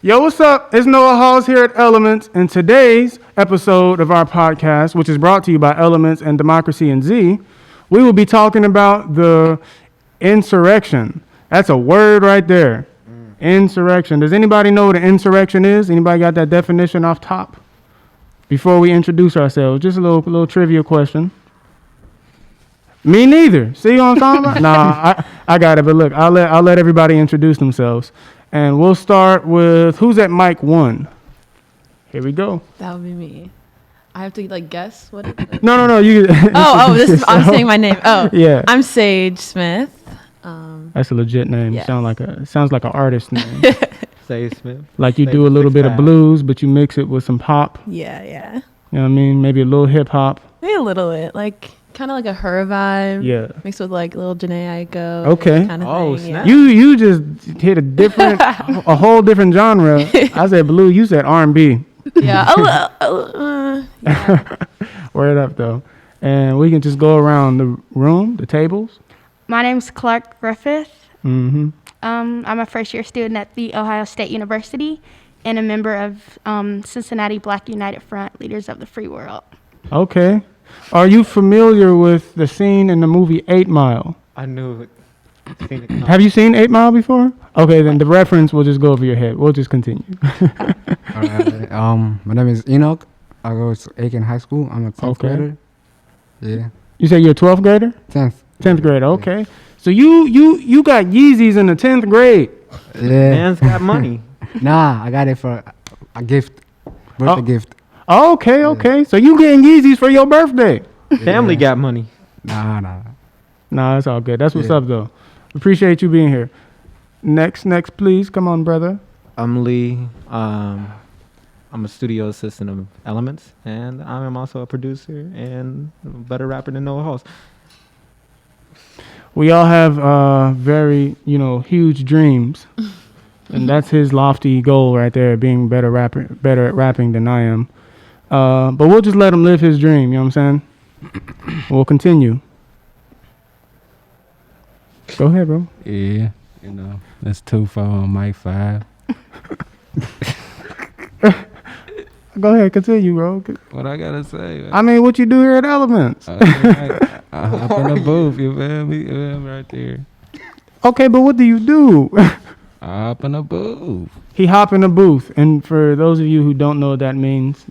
Yo, what's up? It's Noah Halls here at Elementz. In today's episode of our podcast, which is brought to you by Elementz and Democracy Z, we will be talking about the insurrection. That's a word right there. Insurrection. Does anybody know what an insurrection is? Anybody got that definition off top? Before we introduce ourselves, just a little trivia question. Me neither. See what I'm talking about? Nah, I got it. But look, I'll let everybody introduce themselves. And we'll start with who's at mic 1. Here we go. That would be me. I have to guess what. No. You. I'm saying my name. Oh, yeah. I'm Sage Smith. That's a legit name. Yes. Sounds like an artist name. Sage Smith. Like you do a little bit of blues, but you mix it with some pop. Yeah. You know what I mean? Maybe a little hip hop. Maybe a little bit, kind of like a her vibe. Yeah. Mixed with little Janae Aiko. Okay. Kind of Oh, thing. snap. Yeah. You just hit a whole different genre. I said blue. You said R&B. Yeah. Yeah. Word up though. And we can just go around the room, the tables. My name's Clark Griffith. Mm-hmm. I'm a first-year student at The Ohio State University and a member of Cincinnati Black United Front, Leaders of the Free World. Okay. Are you familiar with the scene in the movie 8 Mile? I knew it. Have you seen 8 Mile before? Okay, then the reference will just go over your head. We'll just continue. All right. My name is Enoch. I go to Aiken High School. I'm a 10th grader. Yeah. You say you're a 12th grader? 10th. 10th grader, okay. Yeah. So you got Yeezys in the 10th grade. Yeah. Man's got money. Nah, I got it for a gift. Birthday gift. Okay. So you getting Yeezys for your birthday? Family got money. Nah. Nah, it's all good. That's what's up, though. Appreciate you being here. Next, please. Come on, brother. I'm Lee. I'm a studio assistant of Elementz, and I am also a producer and a better rapper than Noah Halls. We all have very, huge dreams. And that's his lofty goal right there, being better at rapping than I am. But we'll just let him live his dream, you know what I'm saying? We'll continue. Go ahead, bro. Yeah, that's 2-4 on mic 5. Go ahead, continue, bro. What I gotta say? I mean, what you do here at Elementz? I hop in the booth, you feel me? Right there. Okay, but what do you do? I hop in the booth. He hop in the booth, and for those of you who don't know what that means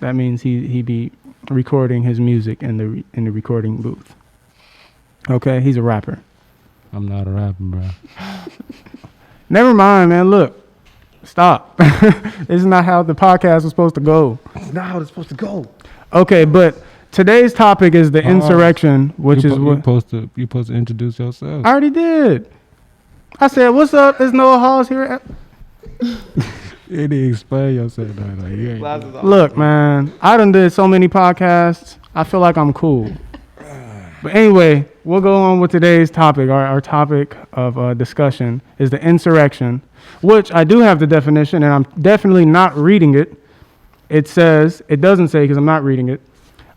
he be recording his music in the recording booth. Okay, he's a rapper. I'm not a rapper, bro. Never mind, man. Look, stop. This is not how the podcast was supposed to go. That's not how it's supposed to go. Okay, but today's topic is the insurrection, which is what you supposed to introduce yourself. I already did. I said, "What's up? It's Noah Halls here." You didn't explain yourself. Though. Look, man, I done did so many podcasts. I feel like I'm cool. But anyway, we'll go on with today's topic. Our topic of discussion is the insurrection, which I do have the definition, and I'm definitely not reading it. It doesn't say because I'm not reading it,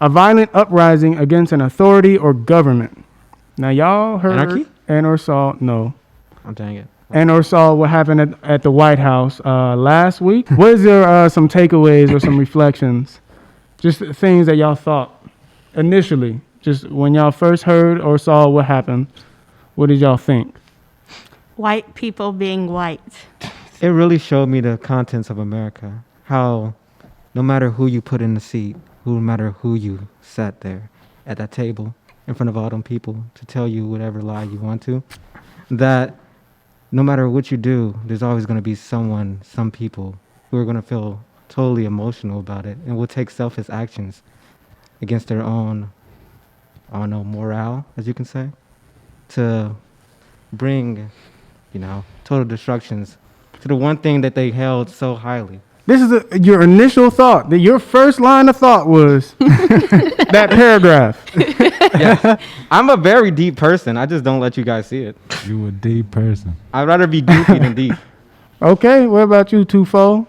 a violent uprising against an authority or government. Now, y'all heard Anarchy? and or saw, no. I'm dang it. And or saw what happened at the White House last week. What is your some takeaways or some reflections? Just things that y'all thought initially. Just when y'all first heard or saw what happened, what did y'all think? White people being white. It really showed me the contents of America. How no matter who you put in the seat, no matter who you sat there at that table in front of all them people to tell you whatever lie you want to, that no matter what you do, there's always going to be some people who are going to feel totally emotional about it and will take selfish actions against their own, morale, as you can say, to bring, total destructions to the one thing that they held so highly. This is your initial thought. Your first line of thought was that paragraph. Yes. I'm a very deep person. I just don't let you guys see it. You a deep person. I'd rather be goofy than deep. Okay, what about you, Tufo?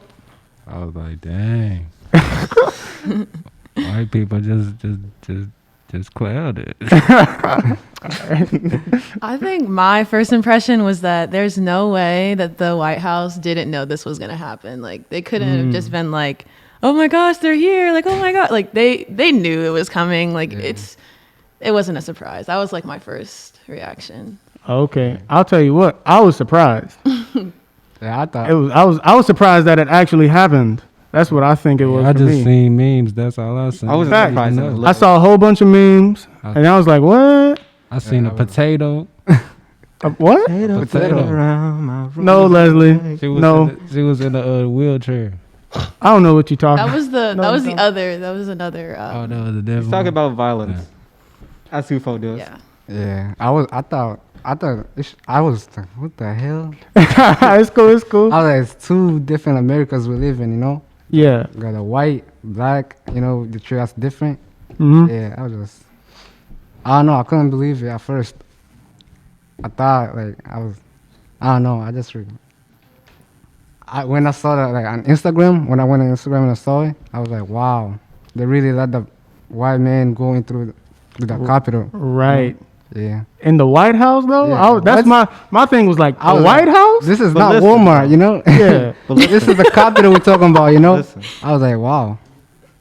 I was like, dang. White people just clouded. I think my first impression was that there's no way that the White House didn't know this was going to happen. Like, they couldn't have just been like, oh my gosh, they're here. Like, oh my God. Like, they knew it was coming. Like, it wasn't a surprise. That was like my first reaction. Okay. I'll tell you what, I was surprised. Yeah, I thought. I was surprised that it actually happened. That's what I think it was. I for just me. seen memes. That's all I seen. I wasn't Fact. surprised. No. I saw a whole bunch of memes, and I was like, "What? I seen a potato. What? Potato around my room. No, Leslie. No, She was in a wheelchair. I don't know what you're talking." That was No, that was the no. other. That was another. Oh, that was the devil. He's talking about violence. As UFO does. Yeah. Yeah, I was like, what the hell? It's cool. It's cool. I was like, it's two different Americas we live in, you know? Yeah. Got a white, black, you know, the tree that's different. Hmm. Yeah, I was just, I don't know, I couldn't believe it at first. I thought, like, I don't know, when I saw that, like, on Instagram, when I went on Instagram and I saw it, I was like, wow, they really let the white man going through the Capitol. Right. Yeah. In the White House, though, Yeah. that's my thing was like I the was White like, House. This is But not listen, Walmart, you know? Yeah. But This is the Capitol we're talking about, you know? Listen. I was like, wow.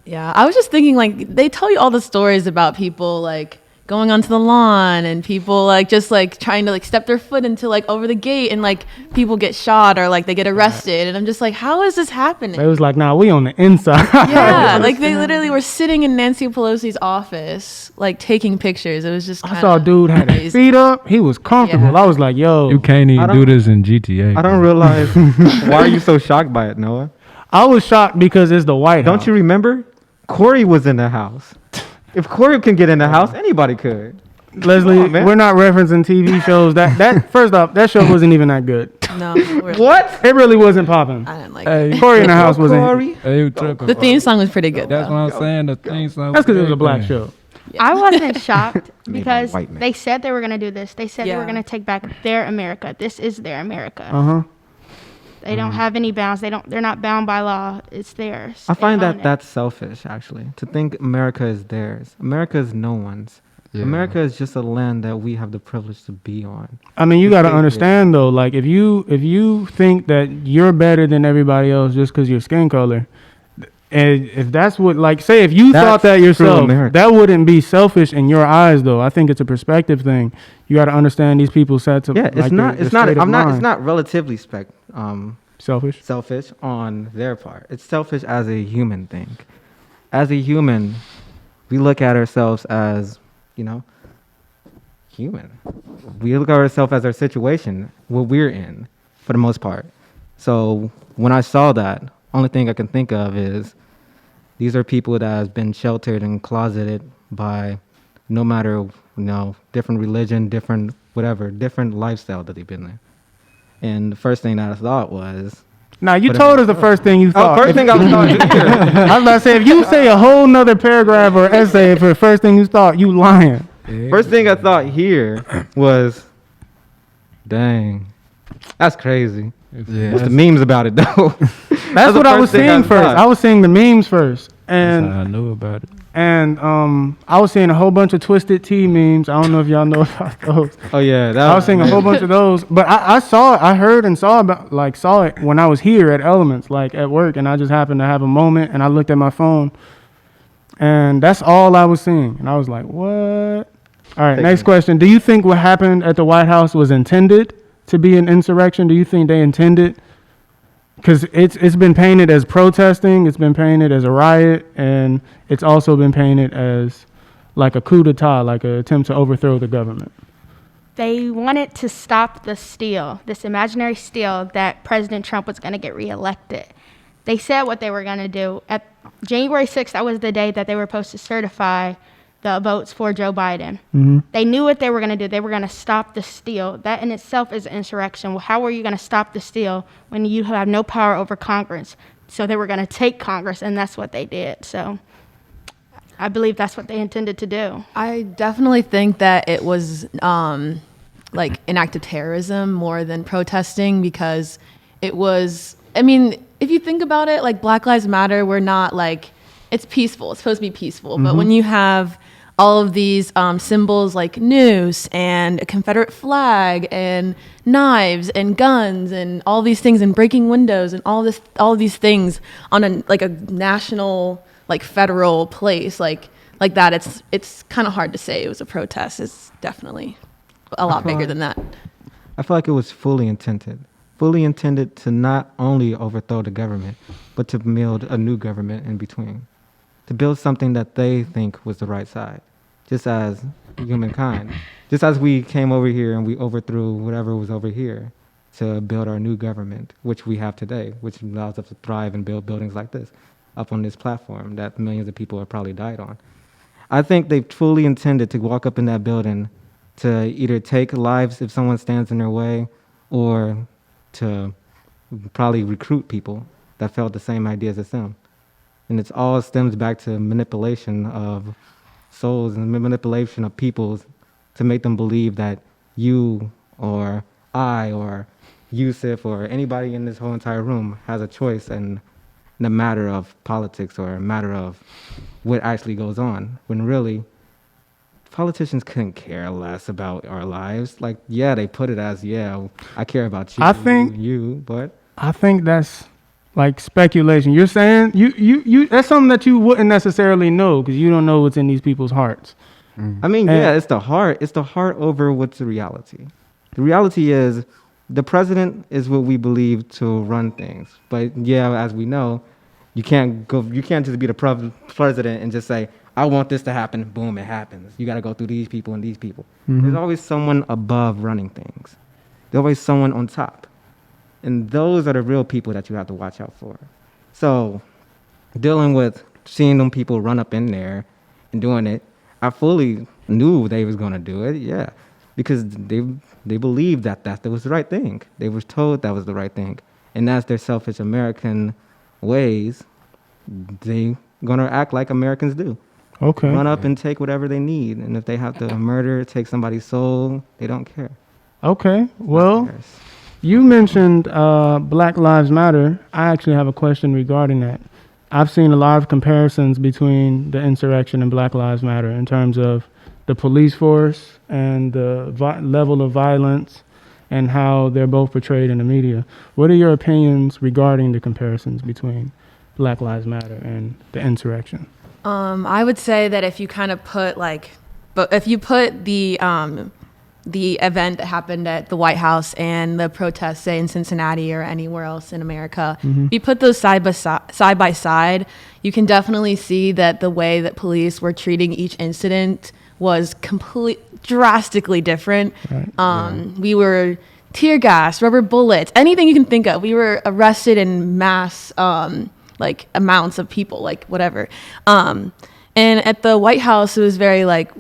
Yeah, I was just thinking, like, they tell you all the stories about people, like, going onto the lawn and people, like, just, like, trying to, like, step their foot into, like, over the gate and, like, people get shot or, like, they get arrested. And I'm just like, how is this happening? They was like, nah, we on the inside. Yeah, like, they literally were sitting in Nancy Pelosi's office, like, taking pictures. It was just I saw a kinda dude had his crazy. feet up. He was comfortable. Yeah. I was like, yo. You can't I even don't- do this in GTA. I don't bro. realize why are you so shocked by it, Noah? I was shocked because it's the White House. Don't you remember? Corey was in the house. If Corey can get in the house, anybody could. Leslie, Come on, man. we're not referencing TV shows. That first off, that show wasn't even that good. No, What? It really wasn't popping. I didn't like Hey, it. Corey in the house wasn't. Corey? Hey, you tripping. The theme song was pretty good, That's though. what I'm saying. The theme song. That's because it was a black everything. show. I wasn't shocked Made by because white men. they said they were going to do this. They said they were Yeah. going to take back their America. This is their America. Uh huh. They don't have any bounds. They're not bound by law. It's theirs. I They find own that it. that's selfish, actually, to think America is theirs. America is no one's. Yeah. America is just a land that we have the privilege to be on. I mean, you got to State understand though. Like, if you think that you're better than everybody else just because your skin color, and if that's what, like, say if you thought That's that true yourself, America. that wouldn't be selfish in your eyes though. I think it's a perspective thing. You got to understand these people set to. Yeah, like, it's not. their It's not. state of I'm not. It's mind. not relatively Selfish. selfish on their part. It's selfish as a human thing. As a human, we look at ourselves as, human. We look at ourselves as our situation, what we're in, for the most part. So when I saw that, only thing I can think of is these are people that have been sheltered and closeted by no matter, different religion, different whatever, different lifestyle that they've been there. And the first thing that I thought was, Now you But, told us the first thing you thought. first thing I was thought here. I was about to say, if you say a whole nother paragraph or essay for the first thing you thought, you lying. First thing I thought here was, dang, that's crazy. Yeah. What's the memes about it though? That's the what I first was thing seeing I first. thought. I was seeing the memes first, That's how and I knew about it. I was seeing a whole bunch of Twisted Tea memes. I don't know if y'all know about those. Oh yeah, that I was seeing a whole bunch of those, but I saw it. I heard and saw it when I was here at Elements, like at work, and I just happened to have a moment, and I looked at my phone, and that's all I was seeing, and I was like, "What?" All right, next question. Do you think what happened at the White House was intended to be an insurrection? Do you think they intended? Because it's been painted as protesting, it's been painted as a riot, and it's also been painted as like a coup d'etat, like an attempt to overthrow the government. They wanted to stop the steal, this imaginary steal that President Trump was going to get reelected. They said what they were going to do. At January 6th, that was the day that they were supposed to certify the votes for Joe Biden. Mm-hmm. They knew what they were going to do. They were going to stop the steal. That in itself is insurrection. Well, how are you going to stop the steal when you have no power over Congress? So they were going to take Congress, and that's what they did. So I believe that's what they intended to do. I definitely think that it was like an act of terrorism more than protesting, because it was, I mean, if you think about it, like Black Lives Matter, we're not like, it's peaceful. It's supposed to be peaceful. But when you have all of these symbols like noose and a Confederate flag and knives and guns and all these things and breaking windows and all of these things on a national, like federal place like that. It's kind of hard to say it was a protest. It's definitely a lot bigger than that. I feel like it was fully intended to not only overthrow the government, but to build a new government in between, to build something that they think was the right side, just as humankind. Just as we came over here and we overthrew whatever was over here to build our new government, which we have today, which allows us to thrive and build buildings like this up on this platform that millions of people have probably died on. I think they fully intended to walk up in that building to either take lives if someone stands in their way, or to probably recruit people that felt the same ideas as them. And it all stems back to manipulation of souls and manipulation of peoples to make them believe that you or I or Yusuf or anybody in this whole entire room has a choice in the matter of politics or a matter of what actually goes on, when really politicians couldn't care less about our lives. Like, yeah, they put it as, yeah, I care about you, but I think that's like speculation. You're saying you that's something that you wouldn't necessarily know because you don't know what's in these people's hearts. I mean, yeah, it's the heart over what's the reality. The reality is the president is what we believe to run things. But yeah, as we know, you can't just be the president and just say, I want this to happen, boom, it happens. You got to go through these people and these people. Mm-hmm. There's always someone above running things. There's always someone on top. And those are the real people that you have to watch out for. So dealing with seeing them people run up in there and doing it, I fully knew they was going to do it, yeah. Because they believed that was the right thing. They were told that was the right thing. And that's their selfish American ways. They going to act like Americans do. Okay. Run up and take whatever they need. And if they have to murder, take somebody's soul, they don't care. Okay. Well, you mentioned Black Lives Matter. I actually have a question regarding that. I've seen a lot of comparisons between the insurrection and Black Lives Matter in terms of the police force and the level of violence and how they're both portrayed in the media. What are your opinions regarding the comparisons between Black Lives Matter and the insurrection? I would say that if you kind of put if you put the event that happened at the White House and the protests, say in Cincinnati or anywhere else in America, if you put those side by side, you can definitely see that the way that police were treating each incident was drastically different. Right. We were tear gas, rubber bullets, anything you can think of. We were arrested in mass like amounts of people, like whatever. And at the White House, it was very like,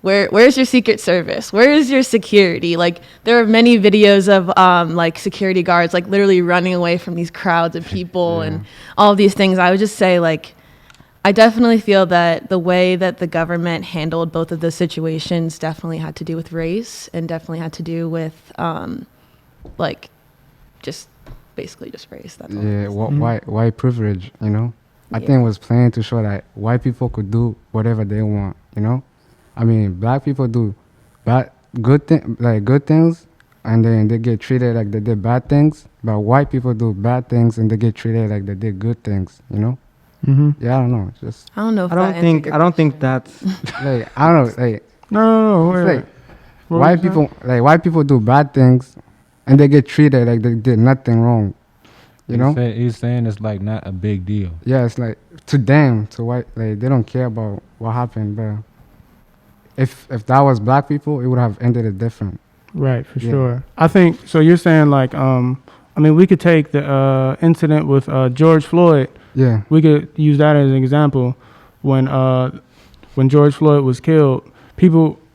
where's your Secret Service? Where is your security? Like there are many videos of like security guards like literally running away from these crowds of people and all of these things. I would just say like, I definitely feel that the way that the government handled both of those situations definitely had to do with race and definitely had to do with like just basically just race. That's all. Yeah, white privilege, you know? I think it was planned to show that white people could do whatever they want, you know? I mean, black people do good things, and then they get treated like they did bad things, but white people do bad things and they get treated like they did good things, you know? Mm-hmm. Yeah, I don't know. Just I don't know. I don't think that's like I don't know. Like no. Like white people do bad things, and they get treated like they did nothing wrong. You know? He's saying it's like not a big deal. Yeah, it's like to them, to white, like they don't care about what happened. But if that was black people, it would have ended it different. Right, for sure. I think so. You're saying like, I mean, we could take the incident with George Floyd. Yeah, we could use that as an example. When George Floyd was killed,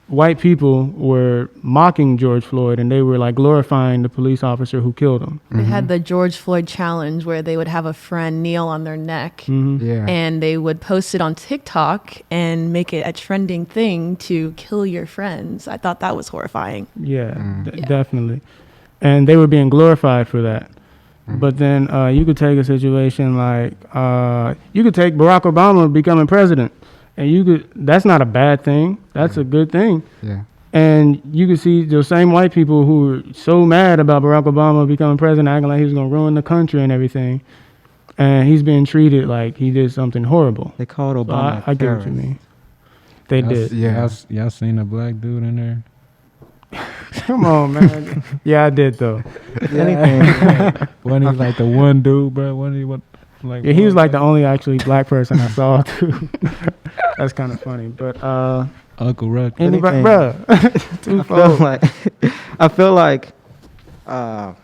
white people were mocking George Floyd, and they were like glorifying the police officer who killed him. They had the George Floyd challenge where they would have a friend kneel on their neck and they would post it on TikTok and make it a trending thing to kill your friends. I thought that was horrifying. Definitely. And they were being glorified for that. But then you could take a situation like, you could take Barack Obama becoming president. and that's not a bad thing. That's a good thing. Yeah. And you can see those same white people who were so mad about Barack Obama becoming president, acting like he was going to ruin the country and everything. And he's being treated like he did something horrible. They called So Obama I get what you mean. They did. Yeah. Y'all seen a black dude in there? Come on, man. Yeah, I did, though. Anything. Wasn't he like the one dude, bro? Wasn't he what? Like Yeah, he was like the only actually black person I saw, too. That's kind of funny. But Uncle Ruck. anybody, Anything. bruh. I feel like, well,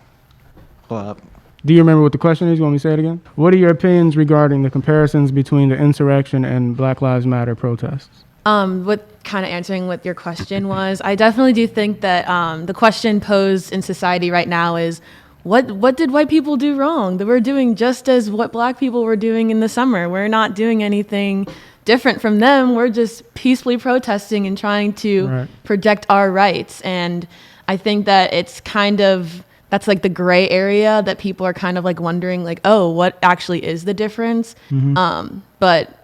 Do you remember what the question is? You want me to say it again? What are your opinions regarding the comparisons between the insurrection and Black Lives Matter protests? What kind of answering what your question was, I definitely do think that the question posed in society right now is, what did white people do wrong? That we're doing just as what black people were doing in the summer. We're not doing anything different from them. We're just peacefully protesting and trying to Right. project our rights. And I think that it's kind of, that's like the gray area that people are kind of like wondering like, oh, what actually is the difference? But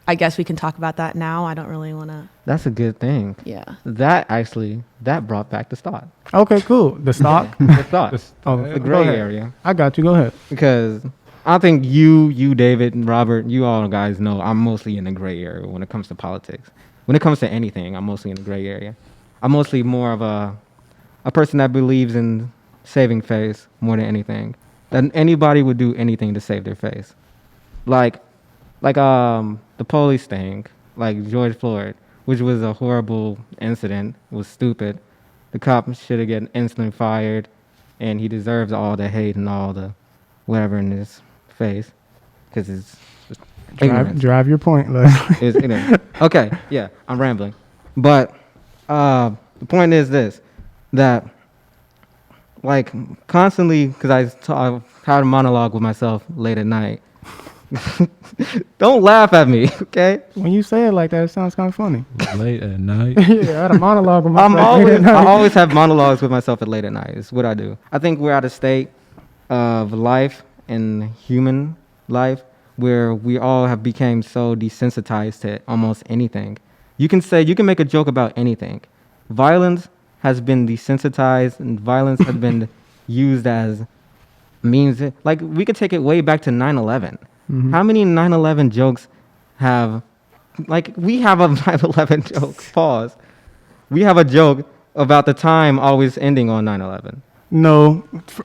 I guess we can talk about that now. I don't really want to. that's a good thing. Yeah. That brought back the thought. Okay, cool. The stock? The thought. Oh, The go gray ahead. area. I got you. Go ahead. Because I think you, David, and Robert, you all guys know I'm mostly in the gray area when it comes to politics. When it comes to anything, I'm mostly in the gray area. I'm mostly more of a person that believes in saving face more than anything. That anybody would do anything to save their face. Like the police thing, like George Floyd, which was a horrible incident, was stupid. The cop should have gotten instantly fired, and he deserves all the hate and all the whatever in his face, because it's ignorance. Drive your point, Leslie. It's ignorant. Okay, yeah, I'm rambling. But the point is this, that like constantly, because I had a monologue with myself late at night. Don't laugh at me, okay? When you say it like that, it sounds kind of funny. Late at night. Yeah, I had a monologue with myself. I always have monologues with myself at late at night. It's what I do. I think we're at a state of life and human life where we all have become so desensitized to almost anything. You can make a joke about anything. Violence has been desensitized, and violence has been used as means. Like, we could take it way back to 9/11. How many 9/11 jokes have, like, we have a 9/11 joke, pause. We have a joke about the time always ending on 9/11. No.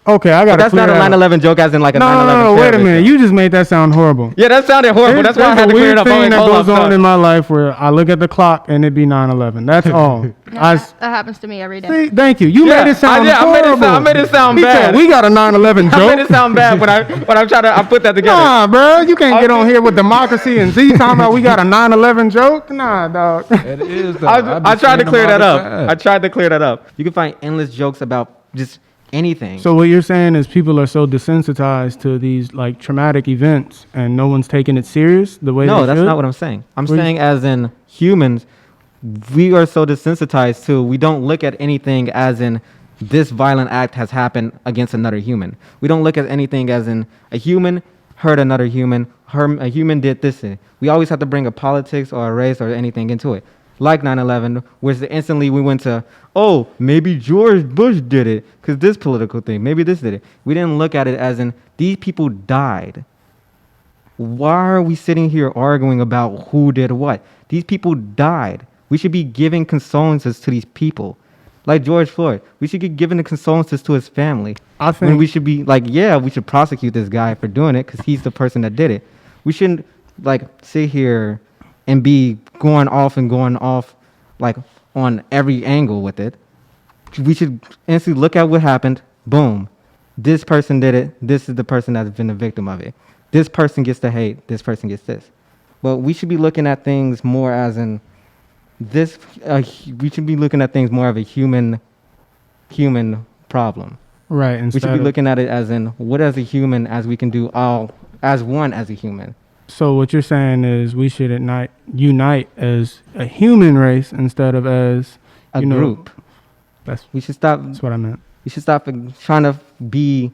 Okay, I got to That's not a 9/11 joke as in like a 9/11 No, wait a terrorist minute. joke. You just made that sound horrible. Yeah, that sounded horrible. That's why I had to clear it up. There's a weird thing Hold that goes up. on in my life where I look at the clock and it be 9/11. That's all. That happens to me every day. See, thank you. You Yeah, made it sound horrible. I made it sound He bad. said, we got a 9/11 joke. I made it sound bad when I'm trying to, I put that together. Nah, bro, you can't get on here with Democracy and Z talking about we got a 9/11 joke. Nah, dog. It is though. I tried to clear that up. You can find endless jokes about just anything. So what you're saying is people are so desensitized to these like traumatic events and no one's taking it serious the way No, they that's should? not what I'm saying. I'm What are you saying as in humans, we are so desensitized to, we don't look at anything as in this violent act has happened against another human. We don't look at anything as in a human hurt another human, a human did this. We always have to bring a politics or a race or anything into it. Like 9/11, which instantly we went to, oh, maybe George Bush did it because this political thing, maybe this did it. We didn't look at it as in these people died. Why are we sitting here arguing about who did what? These people died. We should be giving condolences to these people. Like George Floyd, we should be giving the condolences to his family. I When think we should be like, yeah, we should prosecute this guy for doing it because he's the person that did it. We shouldn't like sit here and be going off like on every angle with it. We should instantly look at what happened. Boom. This person did it. This is the person that's been the victim of it. This person gets the hate. This person gets this. But we should be looking at things more as in this. We should be looking at things more of a human problem. right. We should Instead be of, looking at it as in what as a human as we can do all as one as a human. so what you're saying is we should unite as a human race instead of as A you know, group. We should stop. That's what I meant. We should stop trying to be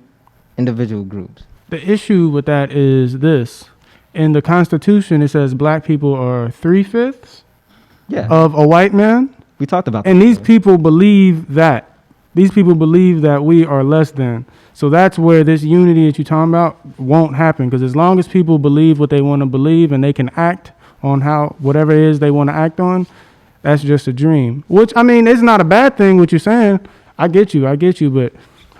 individual groups. The issue with that is this. in the Constitution, it says black people are 3/5 Yeah. of a white man. We talked about And that these before. people believe that. These people believe that we are less than. So that's where this unity that you're talking about won't happen. Because as long as people believe what they want to believe and they can act on how whatever it is they want to act on, that's just a dream. Which, I mean, it's not a bad thing what you're saying. I get you. But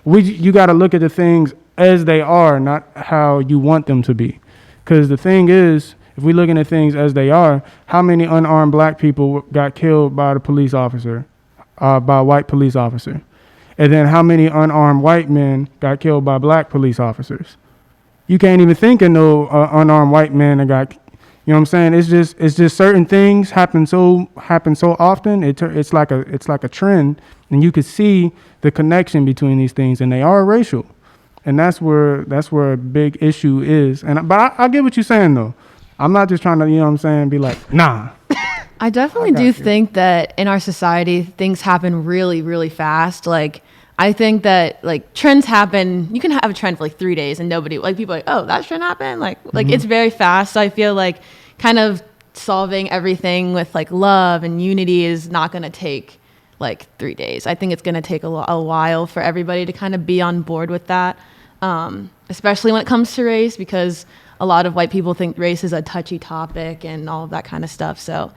you got to look at the things as they are, not how you want them to be. Because the thing is, if we're looking at things as they are, how many unarmed black people got killed by the police officer, by a white police officer? And then how many unarmed white men got killed by black police officers? You can't even think of no unarmed white men that got, you know what I'm saying? It's just certain things happen so often. It's like a trend, and you could see the connection between these things, and they are racial, and that's where a big issue is. But I get what you're saying though. I'm not just trying to, you know what I'm saying, be like, nah. I definitely do think that in our society, things happen really, really fast. Like, I think that like trends happen. You can have a trend for like 3 days and nobody, like people are like, oh, that trend happened. Like it's very fast. So I feel like kind of solving everything with like love and unity is not going to take like 3 days. I think it's going to take a while for everybody to kind of be on board with that. Especially when it comes to race, because a lot of white people think race is a touchy topic and all of that kind of stuff. So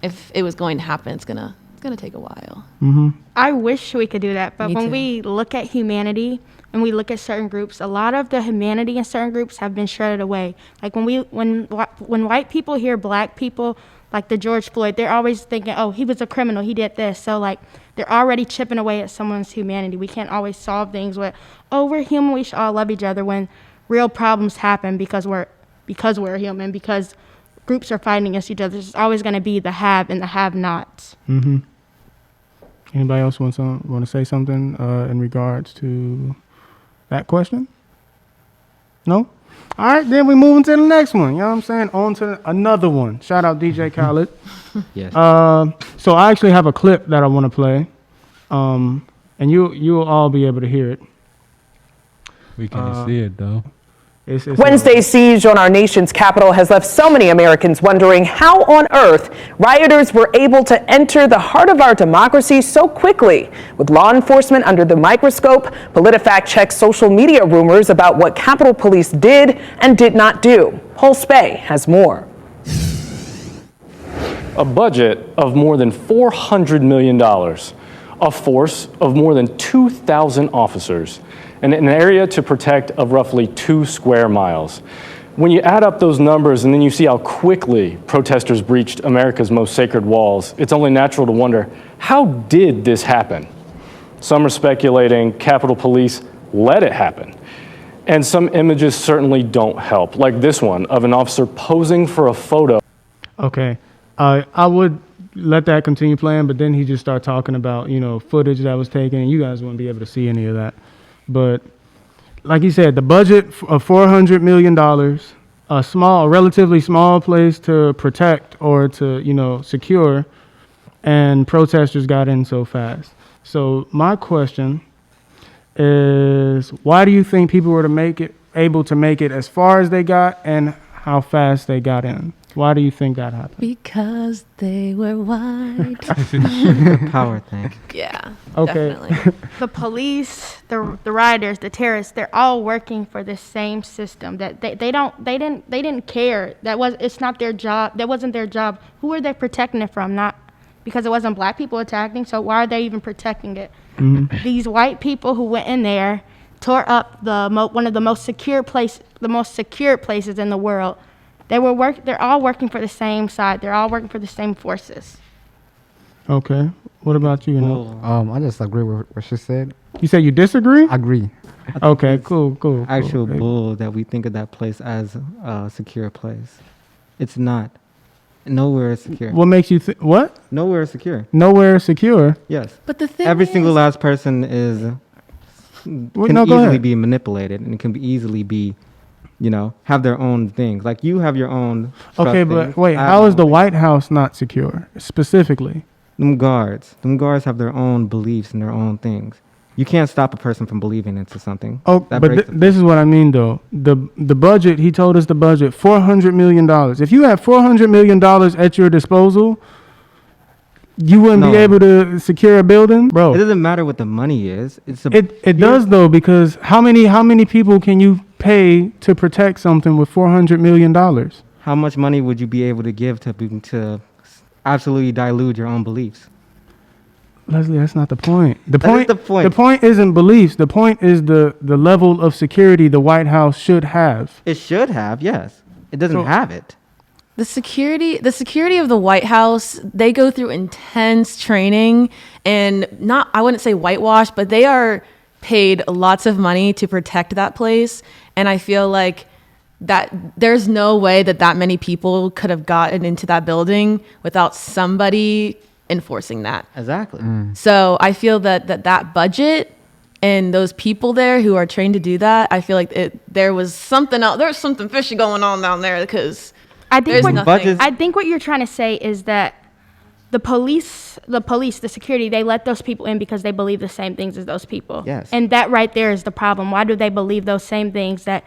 if it was going to happen, it's gonna take a while. Mm-hmm. I wish we could do that, but Me when too. we look at humanity and we look at certain groups, a lot of the humanity in certain groups have been shredded away. Like when white people hear black people, like the George Floyd, they're always thinking, oh, he was a criminal, he did this. So like they're already chipping away at someone's humanity. We can't always solve things with, oh, we're human, we should all love each other, when real problems happen because we're human, because groups are fighting against each other. There's always going to be the have and the have-nots. Mm-hmm. Anybody else want to say something in regards to that question? No? All right, then we moving to the next one. You know what I'm saying? On to another one. Shout out DJ Khaled. Yes. So I actually have a clip that I want to play, and you'll all be able to hear it. We can't see it though. It's Wednesday's siege on our nation's capital has left so many Americans wondering how on earth rioters were able to enter the heart of our democracy so quickly. With law enforcement under the microscope, PolitiFact checks social media rumors about what Capitol Police did and did not do. Pulse Bay has more. A budget of more than $400 million, a force of more than 2,000 officers, and an area to protect of roughly 2 square miles. When you add up those numbers and then you see how quickly protesters breached America's most sacred walls, it's only natural to wonder, how did this happen? Some are speculating Capitol Police let it happen. And some images certainly don't help, like this one of an officer posing for a photo. Okay. I would let that continue playing, but then he just started talking about, footage that was taken, and you guys wouldn't be able to see any of that. But like he said, the budget of $400 million, a relatively small place to protect or to, secure, and protesters got in so fast. So my question is, why do you think people were able to make it as far as they got, and how fast they got in? Why do you think that happened? Because they were white. Power thing. Yeah. Okay. Definitely. The police, the rioters, the terrorists, they're all working for the same system. That they didn't care. It's not their job. That wasn't their job. Who are they protecting it from? Not because it wasn't black people attacking. So why are they even protecting it? Mm-hmm. These white people who went in there tore up one of the most secure places in the world. They're all working for the same side. They're all working for the same forces. Okay. What about you? Bull. I just agree with what she said. You say you disagree? Agree. Okay, cool. Actual Cool. bull that we think of that place as a secure place. It's not. Nowhere is secure. What makes you think? What? Nowhere is secure. Nowhere secure. Yes. But the thing Every is, single last person can Go easily ahead. be manipulated and can easily be, have their own things. Like you have your own. Okay, trust but things. wait, I have how my is the own. White House not secure specifically? Them guards have their own beliefs and their own things. You can't stop a person from believing into something. Oh, That but breaks the- this is what I mean, though. The budget, he told us the budget, $400 million. If you have $400 million at your disposal, you wouldn't be No. able to secure a building, bro. It doesn't matter what the money is. It does, though, because how many people can you pay to protect something with $400 million? How much money would you be able to give to absolutely dilute your own beliefs? Leslie, that's not the point. That is the point. The point isn't beliefs. The point is the level of security the White House should have. It should have, yes. It doesn't have it. The security of the White House, they go through intense training and I wouldn't say whitewash, but they are paid lots of money to protect that place. And I feel like that there's no way that many people could have gotten into that building without somebody enforcing that. Exactly. So I feel that budget and those people there who are trained to do that, I feel like there was something else. There's something fishy going on down there because I think there's what, nothing. I think what you're trying to say is that the police, the security, they let those people in because they believe the same things as those people. Yes. And that right there is the problem. Why do they believe those same things that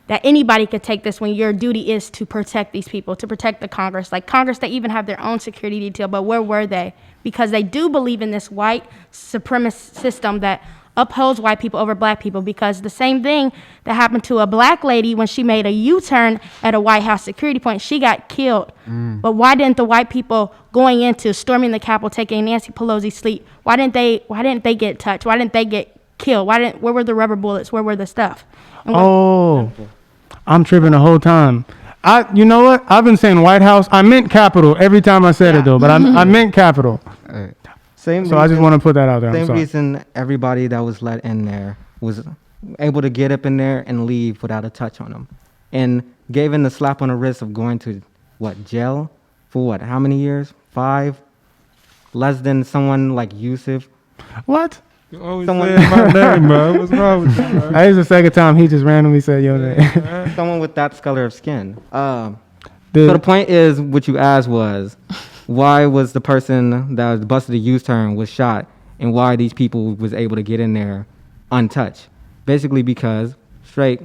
anybody could take this when your duty is to protect these people, to protect the Congress? Like Congress, they even have their own security detail, but where were they? Because they do believe in this white supremacist system that upholds white people over black people, because the same thing that happened to a black lady when she made a U-turn at a White House security point, she got killed. But why didn't the white people going into storming the Capitol, taking Nancy Pelosi's seat, why didn't they get touched? Why didn't they get killed? Where were the rubber bullets? Where were the stuff? And I'm tripping the whole time. You know what? I've been saying White House. I meant Capitol every time I said it, though, but I meant Capitol. Same So I just want to put that out there. I'm Same sorry. reason everybody that was let in there was able to get up in there and leave without a touch on them, and gave in the slap on the wrist of going to jail for what? How many years? 5? Less than someone like Yusuf. What? You always Someone- saying my name, bro. What's wrong with you, bro? That is the second time he just randomly said your name. Someone with that color of skin. So the point is, what you asked was, why was the person that was busted a U-turn was shot, and why these people was able to get in there untouched? Basically because,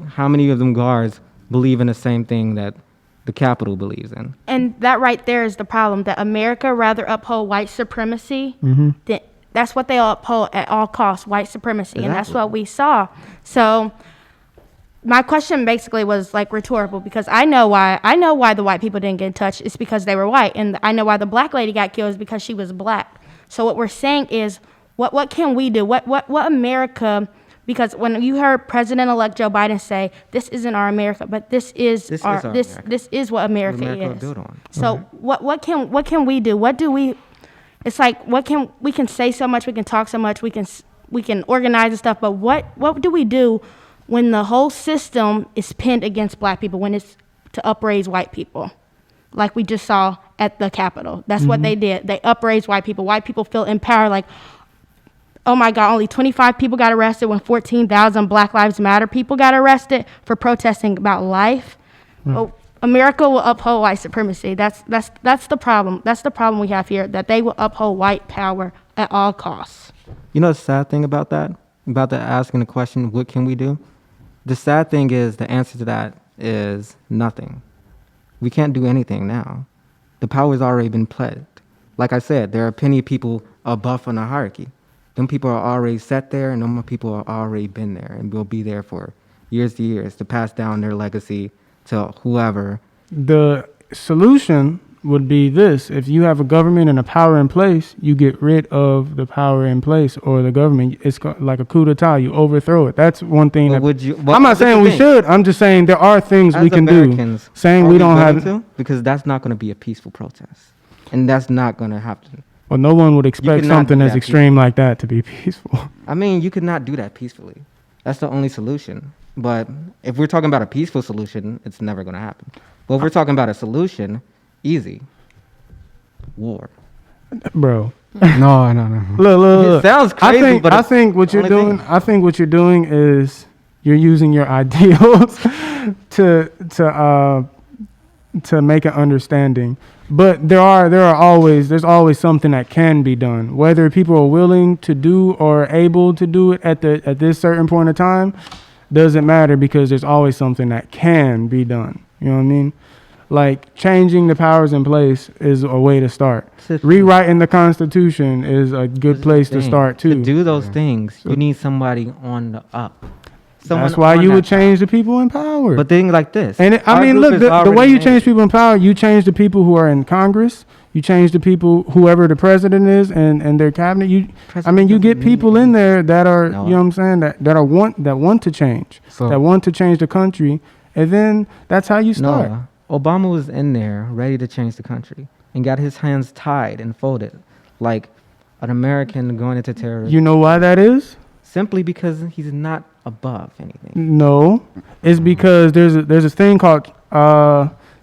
how many of them guards believe in the same thing that the Capitol believes in? And that right there is the problem, that America rather uphold white supremacy. That's what they uphold at all costs, white supremacy. And that's Exactly. what we saw. So my question basically was like rhetorical, because I know why the white people didn't get in touch. It's because they were white. And I know why the black lady got killed is because she was black. So what we're saying is, what can we do? What America, because when you heard President-elect Joe Biden say, this isn't our America, but this is our America. this is what America America is. built on. So what can we do? It's like, we can say so much, we can talk so much, we can organize and stuff, but what do we do when the whole system is pinned against black people, when it's to upraise white people? Like we just saw at the Capitol. That's what they did. They upraised white people. White people feel empowered, like, oh my God, only 25 people got arrested when 14,000 Black Lives Matter people got arrested for protesting about life. Oh, America will uphold white supremacy. That's the problem. That's the problem we have here, that they will uphold white power at all costs. You know the sad thing about that? About the asking the question, what can we do? The sad thing is, the answer to that is nothing. We can't do anything now. The power's already been pledged. Like I said, there are plenty of people above in the hierarchy. Them people are already set there, and them people are already been there and will be there for years to years to pass down their legacy to whoever. The solution would be this: if you have a government and a power in place, you get rid of the power in place, or the government. It's like a coup d'etat. You overthrow it. That's one thing. But I'm not saying we should. I'm just saying there are things we can do. Saying we don't have because that's not going to be a peaceful protest, and that's not going to happen. Well, no one would expect cannot something do as that extreme like that to be peaceful. I mean, you could not do that peacefully. That's the only solution. But if we're talking about a peaceful solution, it's never going to happen. But if we're talking about a solution, easy. War. Bro. No. Look. It sounds crazy, but I think what you're doing. I think what you're doing is you're using your ideals to to make an understanding. But there's always something that can be done. Whether people are willing to do or able to do it at this certain point of time doesn't matter, because there's always something that can be done. You know what I mean? Like, changing the powers in place is a way to start. Rewriting the Constitution is a good place to start too. To do those things, you need somebody on the up. That's why you would change the people in power. But things like this. And look, the way you change people in power, you change the people who are in Congress. You change the people, whoever the president is, and their cabinet. You get people in there that are, you know what I'm saying, that want to change, that want to change the country, and then that's how you start. No, Obama was in there ready to change the country and got his hands tied and folded like an American going into terrorism. You know why that is? Simply because he's not above anything. No, it's because there's a thing called.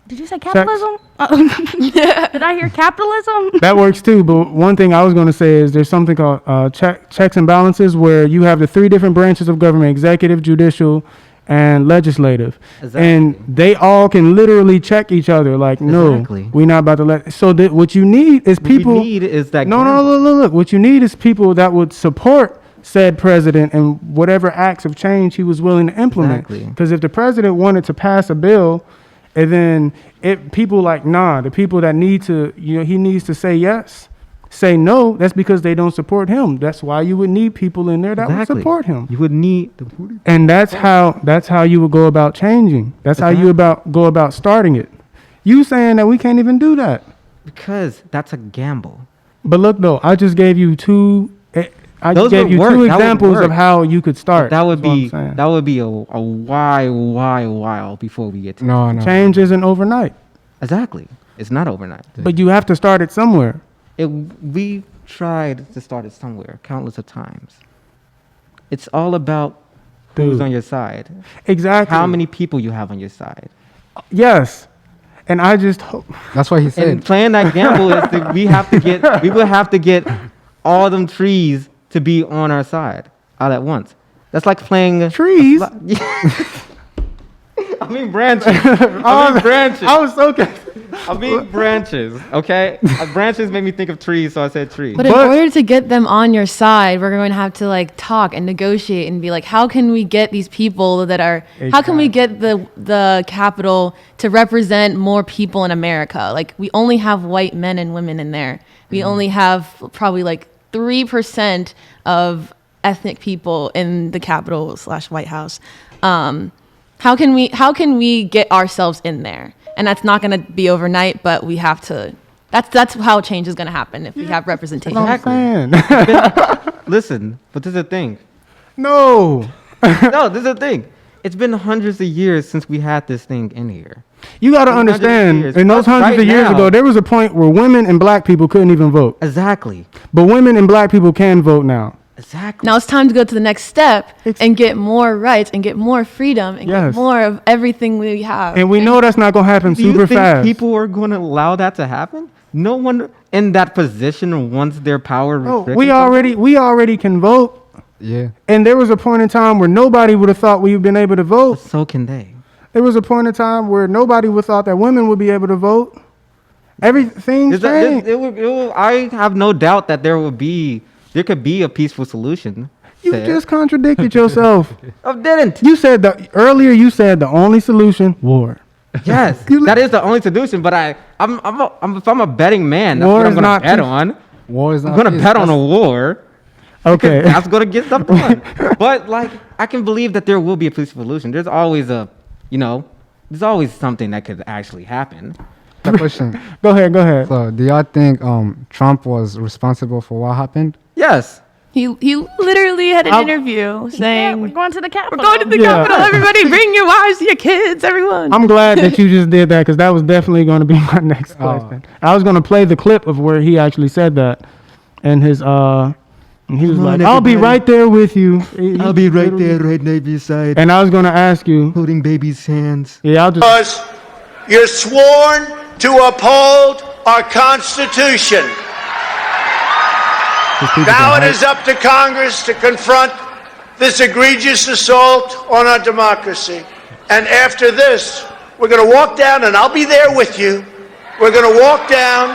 Did you say capitalism? Did I hear capitalism? That works too, but one thing I was going to say is there's something called checks and balances, where you have the three different branches of government: executive, judicial, and legislative. Exactly. And they all can literally check each other. Like, no, we're not about to let. So what you need is people. What we need is that. No, look. What you need is people that would support said president and whatever acts of change he was willing to implement. Because if the president wanted to pass a bill, and then people like, the people that need to, he needs to say yes, say no, that's because they don't support him. That's why you would need people in there that would support him. You would need and that's how you would go about changing. That's how you go about starting it. You saying that we can't even do that. Because that's a gamble. But look though, I just gave you two two examples of how you could start. That would be a while before we get to no. Change isn't overnight. Exactly. It's not overnight. But you have to start it somewhere. We tried to start it somewhere countless of times. It's all about who's on your side. Exactly. How many people you have on your side. Yes. And I just hope. That's what he said. And playing that gamble is that we would have to get all them trees to be on our side all at once. That's like playing trees. I mean branches. Branches. I was so confused. I mean branches. Okay, branches made me think of trees, so I said trees. But in order to get them on your side, we're going to have to talk and negotiate and be like, how can we get these people that are? Exactly. How can we get the capital to represent more people in America? Like, we only have white men and women in there. We only have probably 3% of ethnic people in the Capitol / White House. How can we get ourselves in there? And that's not going to be overnight, but we have to. That's how change is going to happen if we have representation. Listen, but this is the thing. No, this is the thing. It's been hundreds of years since we had this thing in here. You got to understand, in those hundreds of years ago, there was a point where women and black people couldn't even vote. Exactly. But women and black people can vote now. Exactly. Now it's time to go to the next step and get more rights and get more freedom and get more of everything we have. And we know that's not going to happen super fast. Do you think people are going to allow that to happen? No one in that position wants their power restricted. We already can vote. Yeah. And there was a point in time where nobody would have thought we'd been able to vote. But so can they. There was a point in time where nobody would have thought that women would be able to vote. Everything's changed. I have no doubt that there could be a peaceful solution. You just contradicted yourself. I didn't. You said earlier the only solution, war. Yes, that is the only solution. But if I'm a betting man, that's what I'm going to bet on. War is not. I'm going to bet on a war. Okay. That's going to get stuff done. But I can believe that there will be a peaceful solution. There's always there's always something that could actually happen. Question. Go ahead. So, do y'all think Trump was responsible for what happened? Yes. He literally had an interview saying, we're going to the Capitol. We're going to the Capitol. Everybody bring your wives, your kids, everyone. I'm glad that you just did that, because that was definitely going to be my next question. I was going to play the clip of where he actually said that. And his and he was like, I'll be right there with you. I'll be right there, right by your side. And I was going to ask you. Holding baby's hands. Yeah, because you're sworn to uphold our Constitution. Now it is up to Congress to confront this egregious assault on our democracy. And after this, We're going to walk down, and I'll be there with you. We're going to walk down.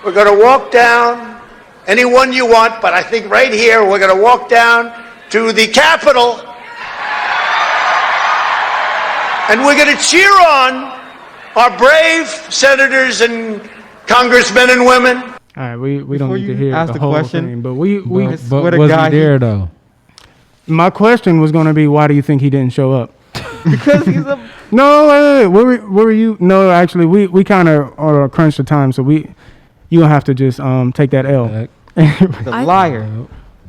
We're going to walk down anyone you want, but I think right here we're going to walk down to the Capitol, and we're going to cheer on our brave senators and congressmen and women. All right, we don't Before need to you hear ask the the whole question, thing, but we But what a was guy he there though? my question was going to be, why do you think he didn't show up? because he's a No, wait. Where were you? No, actually, we kind of are crunched the time, so you gonna have to just take that L. the liar.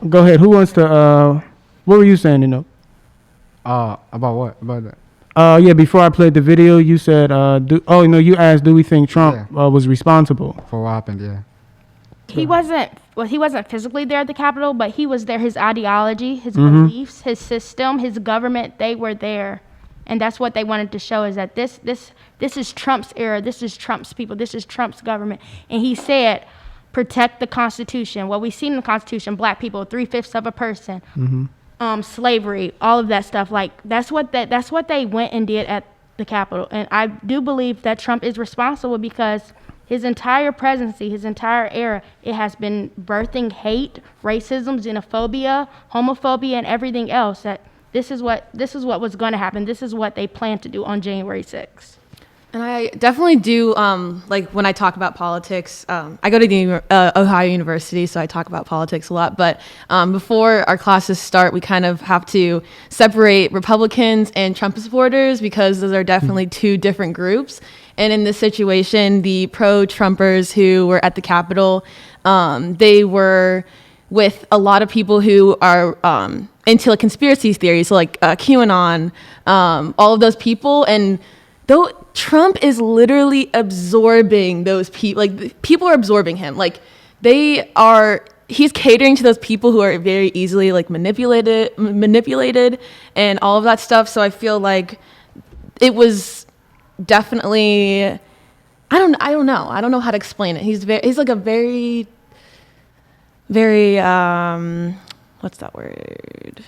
Go ahead. Who wants to? What were you saying? You know? About what? About that? Yeah. Before I played the video, you said, you asked, do we think Trump was responsible? For what happened? Yeah. He wasn't physically there at the Capitol, but he was there. His ideology, his beliefs, his system, his government, they were there. And that's what they wanted to show, is that this is Trump's era. This is Trump's people. This is Trump's government. And he said, protect the Constitution. What we've seen in the Constitution, black people, 3/5 of a person, slavery, all of that stuff. Like, that's what they went and did at the Capitol. And I do believe that Trump is responsible, because his entire presidency, his entire era, it has been birthing hate, racism, xenophobia, homophobia, and everything else. That this is what was going to happen. This is what they plan to do on January 6th. And I definitely do, like when I talk about politics, I go to the Ohio University, so I talk about politics a lot. But before our classes start, we kind of have to separate Republicans and Trump supporters, because those are definitely two different groups. And in this situation, the pro-Trumpers who were at the Capitol, they were with a lot of people who are into like conspiracy theories, so like QAnon, all of those people. And though Trump is literally absorbing those people, like people are absorbing him. Like he's catering to those people who are very easily like manipulated and all of that stuff. So I feel like it was definitely, I don't know how to explain it. He's like a very what's that word?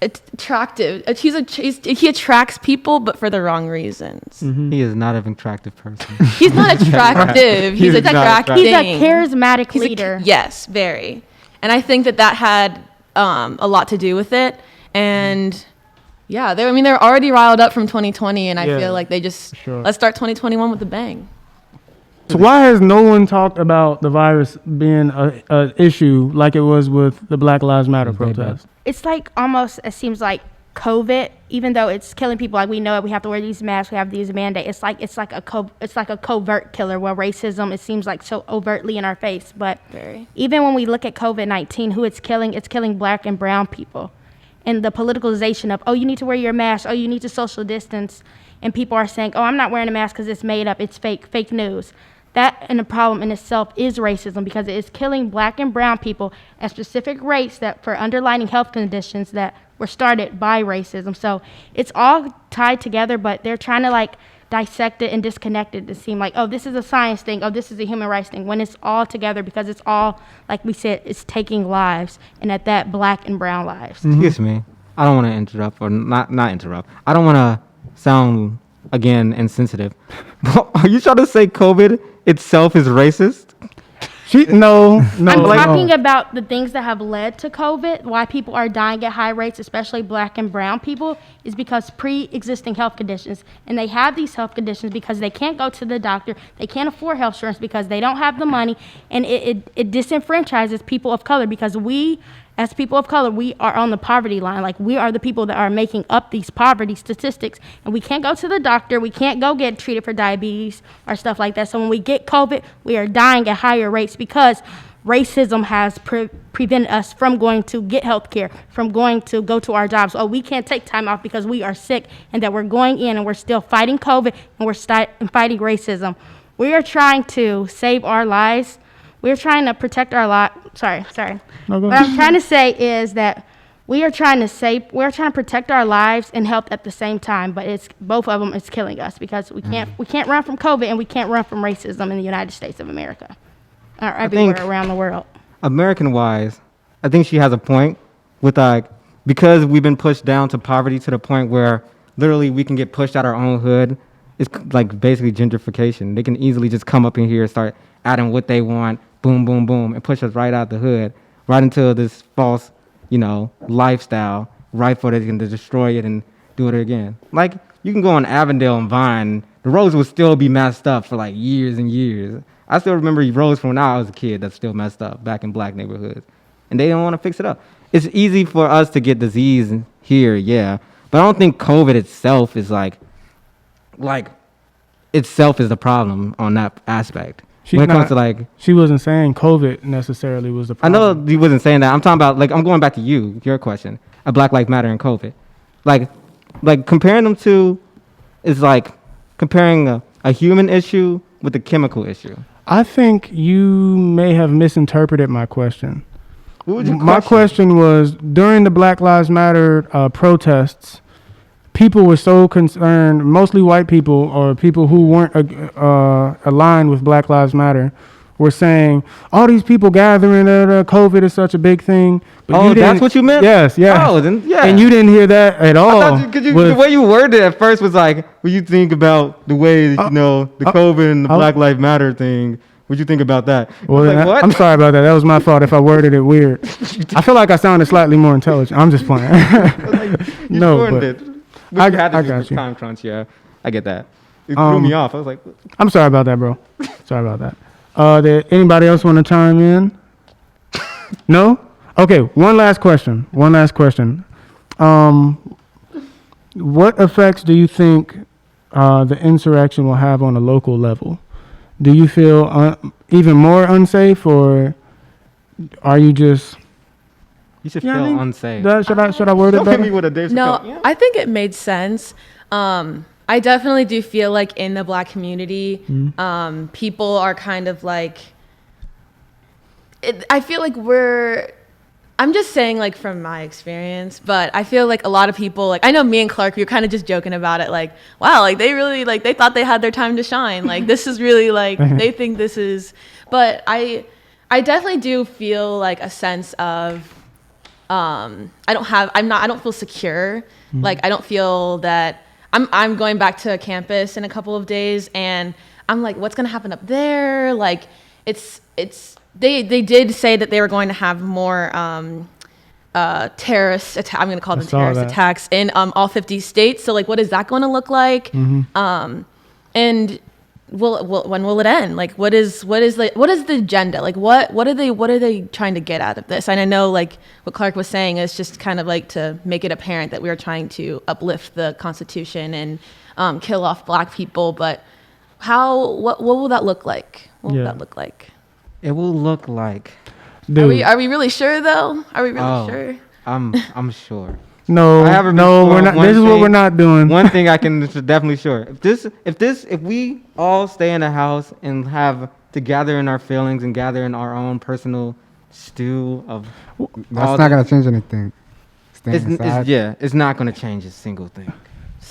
Attractive. He attracts people, but for the wrong reasons. He is not an attractive person. He's not attractive. He's attracting. He's a charismatic leader. Yes, very. And I think that had a lot to do with it. And yeah, they're already riled up from 2020, and I feel like they just let's start 2021 with a bang. So why has no one talked about the virus being a issue like it was with the Black Lives Matter protest? It's like almost, it seems like COVID, even though it's killing people, like we know it, we have to wear these masks, we have these mandates. It's like a covert killer, where racism, it seems like so overtly in our face. But even when we look at COVID-19, who it's killing black and brown people. And the politicalization of, you need to wear your mask, you need to social distance, and people are saying, I'm not wearing a mask because it's made up, it's fake news. That and the problem in itself is racism, because it is killing black and brown people at specific rates that for underlying health conditions that were started by racism. So it's all tied together, but they're trying to like dissect it and disconnect it to seem like, this is a science thing, this is a human rights thing, when it's all together, because it's all, like we said, it's taking lives, and at that, black and brown lives. Excuse me. I don't want to interrupt, or not interrupt. I don't want to sound, again, insensitive. Are you trying to say COVID itself is racist? No. I'm talking about the things that have led to COVID, why people are dying at high rates, especially black and brown people, is because pre-existing health conditions. And they have these health conditions because they can't go to the doctor, they can't afford health insurance because they don't have the money, and it disenfranchises people of color, because we, as people of color, we are on the poverty line. Like, we are the people that are making up these poverty statistics, and we can't go to the doctor, we can't go get treated for diabetes or stuff like that. So when we get COVID, we are dying at higher rates because racism has prevented us from going to get health care, from going to go to our jobs. We can't take time off because we are sick, and that we're going in and we're still fighting COVID, and we're fighting racism. We are trying to save our lives. We're trying to protect our lives. Sorry. No, what I'm trying to say is that we're trying to protect our lives and health at the same time, but it's both of them is killing us, because we can't run from COVID, and we can't run from racism in the United States of America, or everywhere around the world. American-wise, I think she has a point with because we've been pushed down to poverty to the point where literally we can get pushed out our own hood. It's like basically gentrification. They can easily just come up in here and start adding what they want, boom, boom, boom, and push us right out the hood, right into this false, lifestyle, right before they can destroy it and do it again. Like, you can go on Avondale and Vine, the roads will still be messed up for like years and years. I still remember roads from when I was a kid that's still messed up back in black neighborhoods. And they don't want to fix it up. It's easy for us to get disease here, yeah. But I don't think COVID itself is itself is the problem on that aspect. She wasn't saying COVID necessarily was the problem. I know you wasn't saying that. I'm talking about, I'm going back to your question, a Black Lives Matter and COVID. Like comparing them to is like comparing a human issue with a chemical issue. I think you may have misinterpreted my question. What was your question? My question was, during the Black Lives Matter protests, people were so concerned, mostly white people or people who weren't aligned with Black Lives Matter, were saying, all these people gathering, COVID is such a big thing. But that's what you meant? Yes, yeah. Oh, then, yeah. And you didn't hear that at all. The way you worded it at first was like, what you think about the way, the COVID and the Black Lives Matter thing, what you think about that? Well, what? I'm sorry about that. That was my fault if I worded it weird. I feel like I sounded slightly more intelligent. I'm just playing. I got you. Time crunch, yeah. I get that. It threw me off. I was like, I'm sorry about that, bro. Sorry about that. Did anybody else want to chime in? No? Okay, one last question. What effects do you think the insurrection will have on a local level? Do you feel even more unsafe, or are you just... You should feel unsafe. Should I word it better? Hit me with a Dave No, Chappelle. Yeah. I think it made sense. I definitely do feel like in the Black community, people are kind of like... I feel like I'm just saying, like, from my experience, but I feel like a lot of people, like, I know me and Clark, we were kind of just joking about it, like, wow, like, they really, like, they thought they had their time to shine. Like, this is really, like, they think this is... But I definitely do feel, like, a sense of... I don't feel secure. Like, I don't feel that I'm going back to campus in a couple of days, and I'm like, what's going to happen up there? Like, they did say that they were going to have more terrorist I'm going to call them terrorist attacks in all 50 states. So, like, what is that going to look like? And when will it end? Like, what is the agenda? Like, what are they trying to get out of this? And I know, like, what Clark was saying is just kind of like to make it apparent that we are trying to uplift the Constitution and kill off Black people. But what will that look like? What will that look like? It will look like... Dude. Are we really sure, though? Are we really sure? I'm sure. No, we're not. This is what we're not doing. One thing I can definitely sure. If we all stay in the house and have to gather in our feelings and gather in our own personal stew of... That's not going to change anything. It's not going to change a single thing.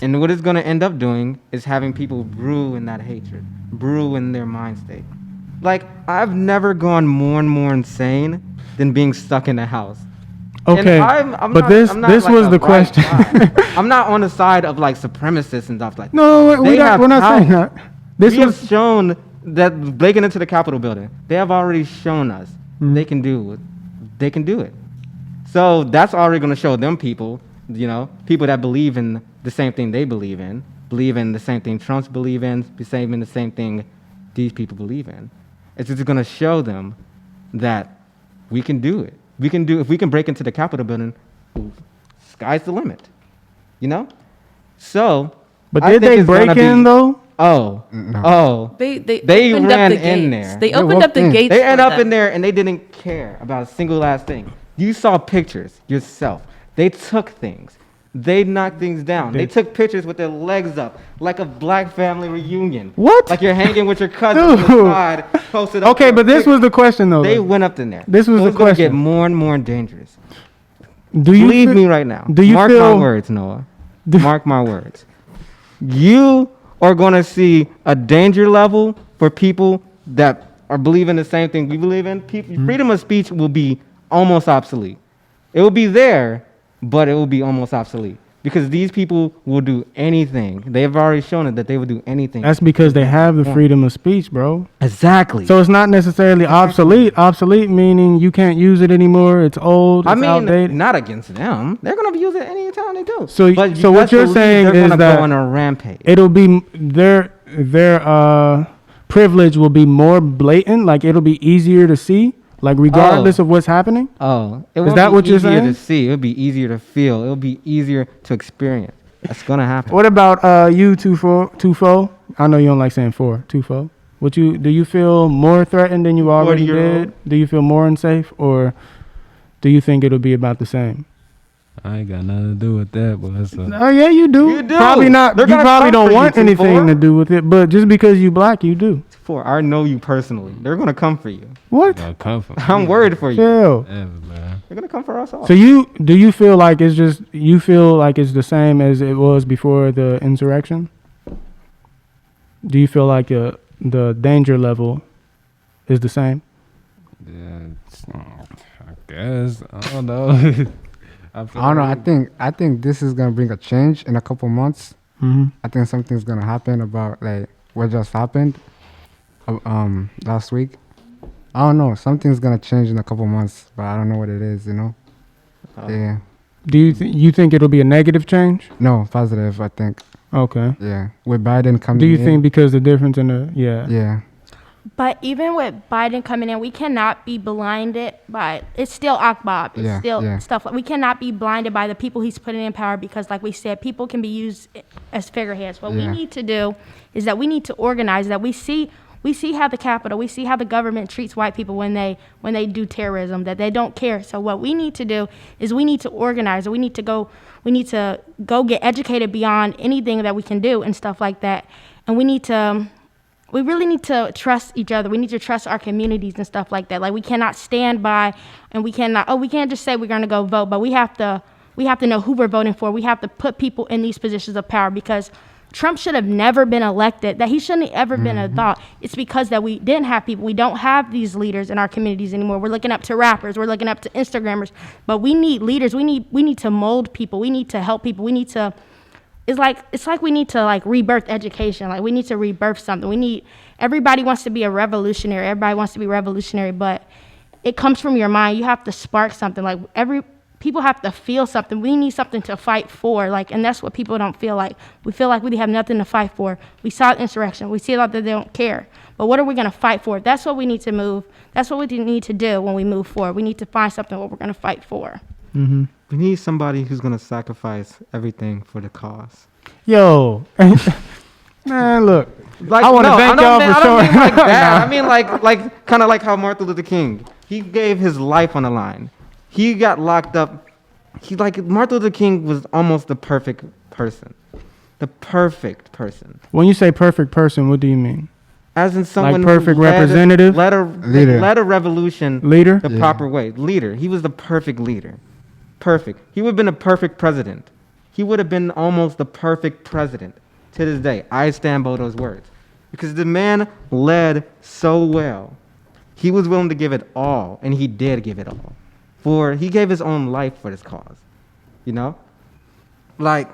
And what it's going to end up doing is having people brew in that hatred, brew in their mind state. Like, I've never gone more and more insane than being stuck in the house. Okay, this was the question. I'm not on the side of, like, supremacists and stuff like that. No, we're not saying that. We have shown that breaking into the Capitol building, they have already shown us they can do it. They can do it. So that's already going to show them people that believe in the same thing they believe in the same thing Trump's believe in, the same thing these people believe in. It's just going to show them that we can do it. If we can break into the Capitol building, sky's the limit, So, but did they break in though? Oh, no. Oh, they ran in there. They opened up the gates. They ended up in there and they didn't care about a single last thing. You saw pictures yourself. They took things. They knocked things down. They took pictures with their legs up, like a Black family reunion. What? Like you're hanging with your cousin on the side, posted up. Okay, but this was the question, though. They went up in there. This was the question. It's going to get more and more dangerous. Believe me right now. Mark my words, Noah. Mark my words. You are going to see a danger level for people that are believing the same thing we believe in. Freedom of speech will be almost obsolete. It will be there, but it will be almost obsolete. because these people will do anything. They've already shown it that they will do anything. That's because they have the freedom of speech, bro. Exactly. So it's not necessarily obsolete. Obsolete meaning you can't use it anymore. It's old. It's outdated. Not against them. They're gonna use it anytime they do. So what you're saying they're is gonna that go on a rampage. it'll be their privilege will be more blatant. Like it'll be easier to see. Like regardless of what's happening. Oh, it Is won't that be what you're easier saying? to see. It'll be easier to feel. It'll be easier to experience. That's gonna happen. What about you, Tufo? I know you don't like saying Tufo. Do you feel more threatened than you already did? Do you feel more unsafe, or do you think it'll be about the same? I ain't got nothing to do with that, but it's Oh yeah, you do. You do. Probably not. They're You gonna probably come don't for you, want anything T4. to do with it, but just because you black, you do. I know you personally. They're gonna come for you. What? gonna come from. I'm worried for you. Chill. Yeah, man. They're gonna come for us all. So do you feel like it's the same as it was before the insurrection? Do you feel like the danger level is the same? Yeah, I guess. I don't know. I don't know. I think this is gonna bring a change in a couple months. Mm-hmm. I think something's gonna happen about like what just happened last week. I don't know. Something's gonna change in a couple months, but I don't know what it is. Yeah. Do you think it'll be a negative change? No, positive. I think. Okay. Yeah. With Biden coming. Do you in, think because the difference in the Yeah. But even with Biden coming in, we cannot be blinded by it's still Akbab. It's still stuff like we cannot be blinded by the people he's putting in power because, like we said, people can be used as figureheads. What we need to do is that we need to organize. That we see how the Capitol, we see how the government treats white people when they do terrorism. That they don't care. So what we need to do is we need to organize. We need to go get educated beyond anything that we can do and stuff like that. And we really need to trust each other. We need to trust our communities and stuff like that. Like we cannot stand by and we can't just say we're going to go vote, but we have to know who we're voting for. We have to put people in these positions of power because Trump should have never been elected, that he shouldn't have ever been a thought. It's because that we didn't have people. We don't have these leaders in our communities anymore. We're looking up to rappers. We're looking up to Instagrammers, but we need leaders. We need to mold people. We need to help people. We need to It's like we need to like rebirth education. Like we need to rebirth something. Everybody wants to be a revolutionary. Everybody wants to be revolutionary, but it comes from your mind. You have to spark something. Like people have to feel something. We need something to fight for. Like, and that's what people don't feel like. We feel like we have nothing to fight for. We saw insurrection. We see that they don't care. But what are we going to fight for? That's what we need to move. That's what we need to do when we move forward. We need to find something what we're going to fight for. Mm-hmm. We need somebody who's gonna sacrifice everything for the cause. Yo, man, look. Like, I want to thank y'all for showing. I don't mean like that. I mean like kind of like how Martin Luther King. He gave his life on the line. He got locked up. Martin Luther King was almost the perfect person. The perfect person. When you say perfect person, what do you mean? As in someone like perfect who representative, led a revolution leader, the proper way. Leader. He was the perfect leader. Perfect. He would have been a perfect president. He would have been almost the perfect president to this day. I stand by those words. Because the man led so well. He was willing to give it all, and he did give it all. He gave his own life for this cause. You know? Like,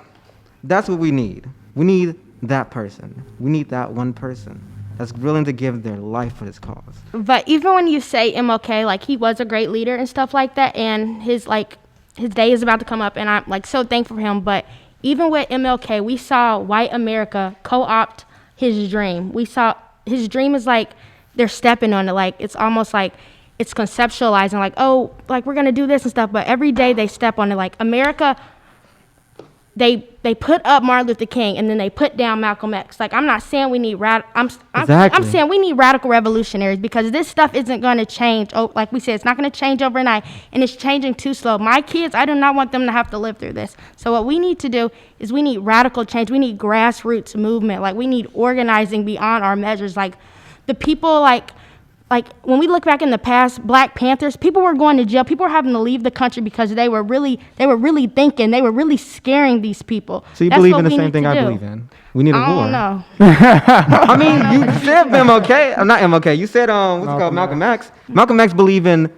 that's what we need. We need that person. We need that one person that's willing to give their life for this cause. But even when you say MLK, like he was a great leader and stuff like that, and his day is about to come up, and I'm like so thankful for him. But even with MLK, we saw white America co-opt his dream. We saw his dream is like they're stepping on it. Like it's almost like it's conceptualizing, like, oh, like we're gonna do this and stuff. But every day they step on it. Like America, they put up Martin Luther King and then they put down Malcolm X. Like I'm not saying we need I'm saying we need radical revolutionaries because this stuff isn't going to change. Oh, like we said, it's not going to change overnight, and it's changing too slow. My kids, I do not want them to have to live through this. So what we need to do is we need radical change. We need grassroots movement. Like we need organizing beyond our measures. Like the people like when we look back in the past, Black Panthers, people were going to jail. People were having to leave the country because they were really thinking, they were really scaring these people. So you believe in the same thing I believe in? We need a war. I don't know. I mean, you said MLK. Not MLK. You said what's it called? Malcolm X. Malcolm X believed in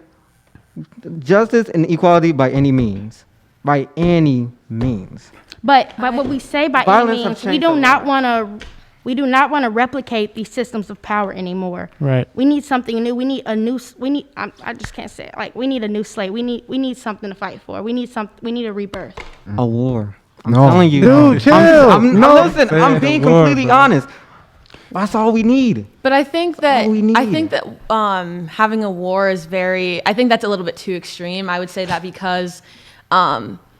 justice and equality by any means. By any means. But what we say by any Violence have means, we changed do a not lot. want to replicate these systems of power anymore. Right. We need something new. We need a new. I just can't say it. Like, we need a new slate. We need something to fight for. We need a rebirth. A war. I'm No. telling you. Dude, chill. Listen, I'm being completely honest. That's all we need. But I think that all we need. having a war is I think that's a little bit too extreme. I would say that because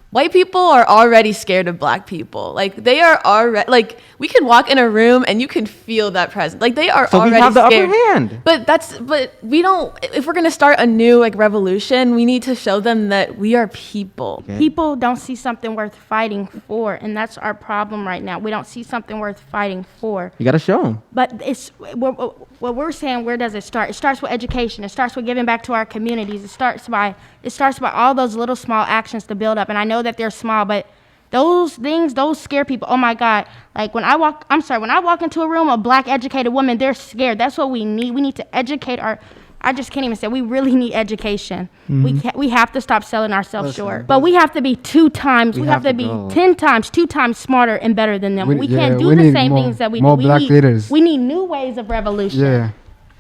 white people are already scared of black people. Like, they are already, like, we can walk in a room and you can feel that presence. Like, they are So already we have the scared. upper hand. But we don't, if we're going to start a new, like, revolution, we need to show them that we are people. Okay. People don't see something worth fighting for, and that's our problem right now. We don't see something worth fighting for. You got to show them. But it's what we're saying. Where does it start? It starts with education. It starts with giving back to our communities. It starts by all those little small actions to build up. And I know that they're small, but those things, those scare people. Oh my God! Like, when I walk into a room, a black educated woman, they're scared. That's what we need. We need to educate I just can't even say. We really need education. We have to stop selling ourselves short. But we have to be 2 times. We have to be 10 times, 2 times smarter and better than them. We can't do the same things that we do. More black leaders. We need new ways of revolution. Yeah.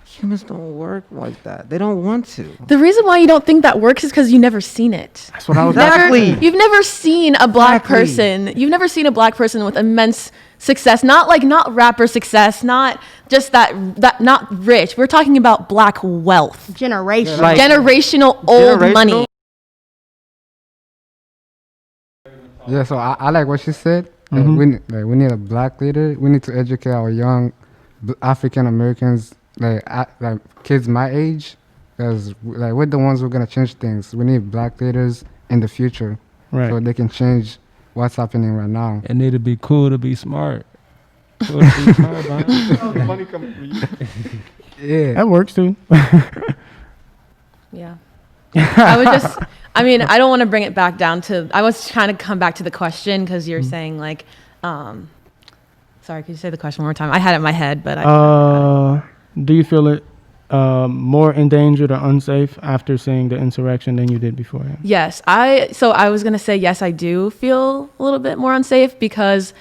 Humans don't work like that. They don't want to. The reason why you don't think that works is because you've never seen it. That's what I was Exactly. You've never seen a black Exactly. person. You've never seen a black person with immense success. Not rapper success. Not just that not rich. We're talking about black wealth. Generation. Like- Generational old Generational? money. Yeah, so I like what she said. We need a black leader. We need to educate our young African Americans, like kids my age, because like we're the ones who are gonna change things. We need black leaders in the future, Right. so they can change what's happening right now. It need to be cool to be smart. Cool to be smart, man. Yeah. That works too. Yeah. I don't want to bring it back down to, I was trying to come back to the question because you're saying like, sorry, could you say the question one more time? I had it in my head, but do you feel it more endangered or unsafe after seeing the insurrection than you did beforehand? Yes, I was gonna say yes, I do feel a little bit more unsafe because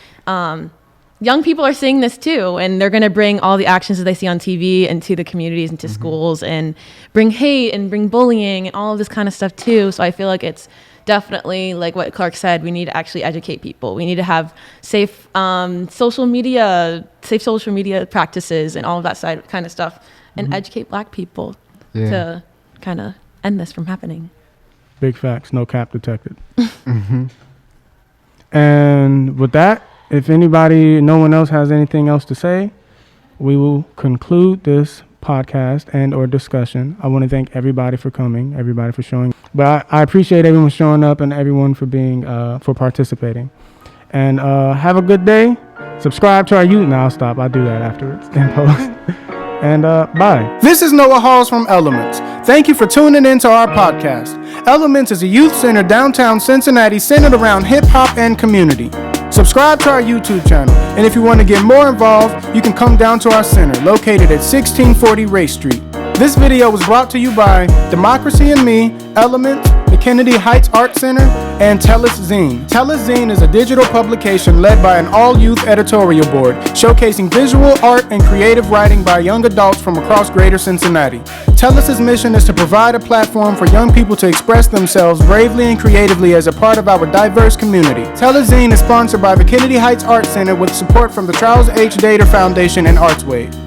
young people are seeing this too, and they're gonna bring all the actions that they see on TV into the communities, into schools, and bring hate and bring bullying and all of this kind of stuff too. So I feel like it's definitely like what Clark said. We need to actually educate people. We need to have safe social media practices and all of that kind of stuff, and educate Black people to kind of end this from happening. Big facts, no cap detected. And with that, if no one else has anything else to say, we will conclude this podcast and or discussion. I want to thank everybody for coming, everybody for showing. But I appreciate everyone showing up and everyone for being for participating. And have a good day. Subscribe to our YouTube. No, I'll stop. I'll do that afterwards in post. And bye. This is Noah Halls from Elementz. Thank you for tuning in to our podcast. Elementz is a youth center downtown Cincinnati centered around hip hop and community. Subscribe to our YouTube channel, and if you want to get more involved, you can come down to our center located at 1640 Ray Street. This video was brought to you by Democracy and Me, Elementz, the Kennedy Heights Art Center, and Tell Us Zine. Tell Us Zine is a digital publication led by an all-youth editorial board showcasing visual art and creative writing by young adults from across greater Cincinnati. Tell Us's mission is to provide a platform for young people to express themselves bravely and creatively as a part of our diverse community. Tell Us Zine is sponsored by the Kennedy Heights Art Center with support from the Charles H. Dater Foundation and ArtsWave.